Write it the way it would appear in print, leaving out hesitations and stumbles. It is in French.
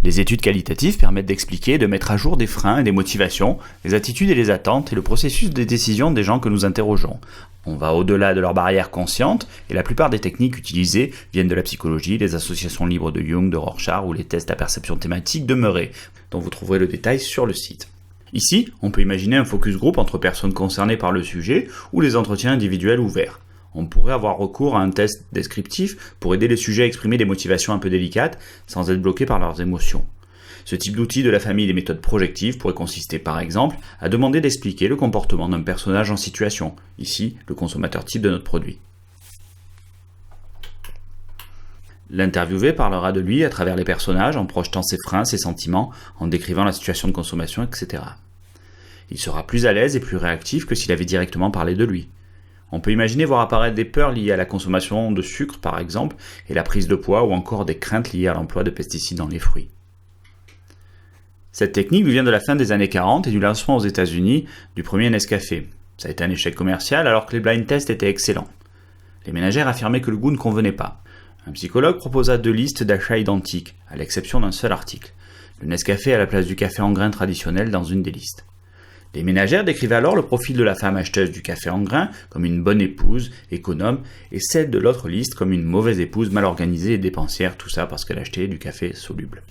Les études qualitatives permettent d'expliquer et de mettre à jour des freins et des motivations, les attitudes et les attentes et le processus de décision des gens que nous interrogeons. On va au-delà de leurs barrières conscientes et la plupart des techniques utilisées viennent de la psychologie, les associations libres de Jung, de Rorschach ou les tests à perception thématique de Murray, dont vous trouverez le détail sur le site. Ici, on peut imaginer un focus group entre personnes concernées par le sujet ou les entretiens individuels ouverts. On pourrait avoir recours à un test descriptif pour aider les sujets à exprimer des motivations un peu délicates sans être bloqués par leurs émotions. Ce type d'outil de la famille des méthodes projectives pourrait consister par exemple à demander d'expliquer le comportement d'un personnage en situation, ici le consommateur type de notre produit. L'interviewé parlera de lui à travers les personnages en projetant ses freins, ses sentiments, en décrivant la situation de consommation, etc. Il sera plus à l'aise et plus réactif que s'il avait directement parlé de lui. On peut imaginer voir apparaître des peurs liées à la consommation de sucre par exemple, et la prise de poids ou encore des craintes liées à l'emploi de pesticides dans les fruits. Cette technique nous vient de la fin des années 40 et du lancement aux États-Unis du premier Nescafé. Ça a été un échec commercial alors que les blind tests étaient excellents. Les ménagères affirmaient que le goût ne convenait pas. Un psychologue proposa 2 listes d'achats identiques, à l'exception d'un seul article. Le Nescafé à la place du café en grains traditionnel dans une des listes. Les ménagères décrivaient alors le profil de la femme acheteuse du café en grains comme une bonne épouse, économe, et celle de l'autre liste comme une mauvaise épouse mal organisée et dépensière, tout ça parce qu'elle achetait du café soluble.